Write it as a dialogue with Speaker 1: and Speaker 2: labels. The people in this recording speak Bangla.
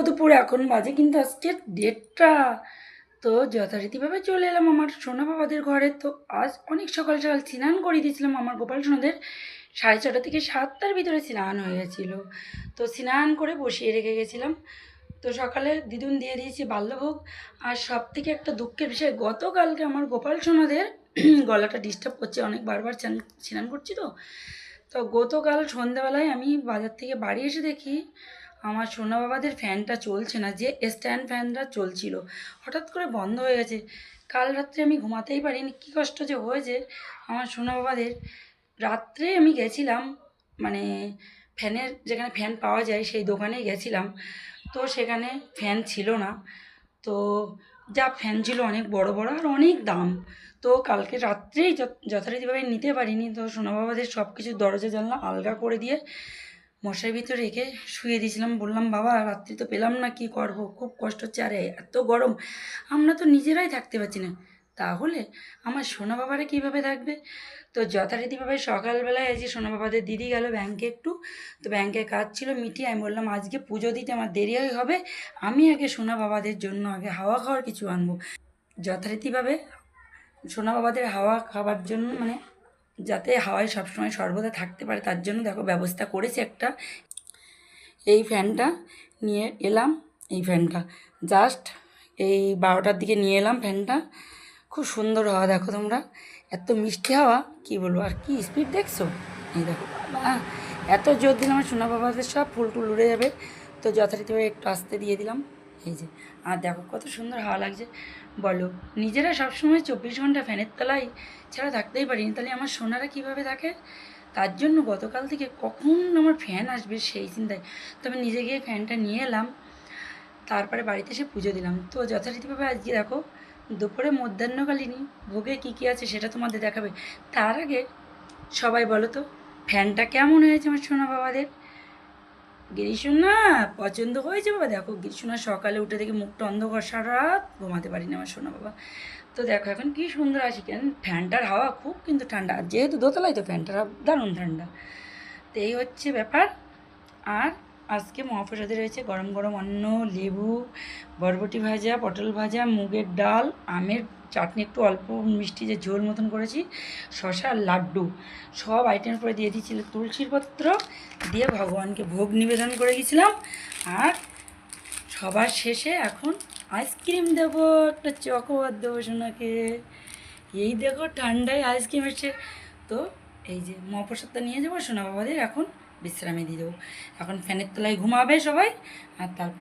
Speaker 1: দুপুরে এখন বাজে কিন্তু আজকে 1:30। তো যথারীতিভাবে চলে এলাম আমার সোনা বাবাদের ঘরে। তো আজ অনেক সকাল সকাল স্নান করিয়ে দিয়েছিলাম আমার গোপাল সোনাদের। 6:30 থেকে 7টার ভিতরে স্নান হয়ে গেছিলো। তো স্নান করে বসিয়ে রেখে গেছিলাম। তো সকালে দিদুন দিয়ে দিয়েছি বাল্যভোগ। আর সব থেকে একটা দুঃখের বিষয়, গতকালকে আমার গোপাল সোনাদের গলাটা ডিস্টার্ব করছে, অনেক বারবার স্নান করছি। তো গতকাল সন্ধ্যাবেলায় আমি বাজার থেকে বাড়ি এসে দেখি আমার সোনা বাবাদের ফ্যানটা চলছে না, যে স্ট্যান্ড ফ্যানটা চলছিল হঠাৎ করে বন্ধ হয়ে গেছে। কাল রাত্রে আমি ঘুমাতেই পারিনি, কী কষ্ট যে হয়েছে আমার সোনা বাবাদের। রাত্রে আমি গেছিলাম, মানে ফ্যানের যেখানে ফ্যান পাওয়া যায় সেই দোকানে গেছিলাম। তো সেখানে ফ্যান ছিল না। তো যা ফ্যান ছিল অনেক বড় বড় আর অনেক দাম। তো কালকে রাত্রেই যথারীতিভাবে নিতে পারিনি। তো সোনা বাবাদের সব কিছু দরজা জানলা আলগা করে দিয়ে মশারির ভিতরে রেখে শুয়ে দিয়েছিলাম। বললাম, বাবা রাত্রি তো পেলাম না, কি করব, খুব কষ্ট হচ্ছে, আরে এত গরম, আমরা তো নিজেরাই থাকতে পারছি না, তাহলে আমার সোনা বাবারা কীভাবে থাকবে। তো যথারীতিভাবে সকালবেলায় এই যে সোনা বাবাদের দিদি গেল ব্যাংকে একটু। তো ব্যাংকে কাজ ছিল মিটিয়ে, আমি বললাম আজকে পুজো দিতে আমার দেরি হবে, আমি আগে সোনা বাবাদের জন্য আগে হাওয়া খাওয়ার কিছু আনবো। যথারীতিভাবে সোনা বাবাদের হাওয়া খাবার জন্য, মানে যাতে হাওয়ায় সবসময় সর্বদা থাকতে পারে, তার জন্য দেখো ব্যবস্থা করেছি একটা। এই ফ্যানটা নিয়ে এলাম, এই ফ্যানটা জাস্ট এই 12টার দিকে নিয়ে এলাম ফ্যানটা। খুব সুন্দর হাওয়া, দেখো তোমরা, এত মিষ্টি হাওয়া কী বলবো, আর কি স্পিড দেখছো, এই দেখো বাবা, এত জোর দিলাম আমার সোনা বাবাদের সব ফুল টুল উড়ে যাবে। তো যথারীতিভাবে একটু আস্তে দিয়ে দিলাম, এই যে। আর দেখো কত সুন্দর হাওয়া লাগছে বলো। নিজেরা সবসময় 24 ঘন্টা ফ্যানের তলায় ছাড়া থাকতেই পারিনি, তাহলে আমার সোনারা কীভাবে থাকে। তার জন্য গতকাল থেকে কখন আমার ফ্যান আসবে সেই চিন্তায় তো আমি নিজে গিয়ে ফ্যানটা নিয়ে এলাম। তারপরে বাড়িতে এসে পুজো দিলাম। তো যথারীতিভাবে আজকে দেখো দুপুরে মধ্যাহ্নকালীন ভোগে কী কী আছে সেটা তোমাদের দেখাবে। তার আগে সবাই বলো তো ফ্যানটা কেমন হয়েছে আমার সোনা বাবাদের। গিরিশোনা পছন্দ হয়েছে বাবা। দেখো গিরিশোনা সকালে উঠে দেখি মুখটা অন্ধকার, সারা রাত ঘুমাতে পারি না আমার সোনা বাবা। তো দেখো এখন কি সুন্দর আসি, কেন ফ্যানটার হাওয়া খুব কিন্তু ঠান্ডা, আর যেহেতু দোতলায় তো ফ্যানটার হাওয়া দারুণ ঠান্ডা। তো এই হচ্ছে ব্যাপার। আর আজকে মহাপ্রসাদে রয়েছে গরম গরম অন্ন, লেবু, বরবটি ভাজা, পটল ভাজা, মুগের ডাল, আমের চাটনি, একটু অল্প মিষ্টি যে ঝোল মতন করেছি, শশা আর লাড্ডু, সব আইটেম করে দিয়ে দিয়েছিল, তুলসীর পত্র দিয়ে ভগবানকে ভোগ নিবেদন করে গেছিলাম। আর সবার শেষে এখন আইসক্রিম দেবো, একটা চকোবার দেবো সোনাকে। এই দেখো ঠান্ডায় আইসক্রিম এসছে। তো এই যে মহাপ্রসাদটা নিয়ে যাবো সোনা বাবাদের, এখন বিশ্রামে দিয়ে দেবো। এখন ফ্যানের তলায় ঘুমাবে সবাই। আর তারপর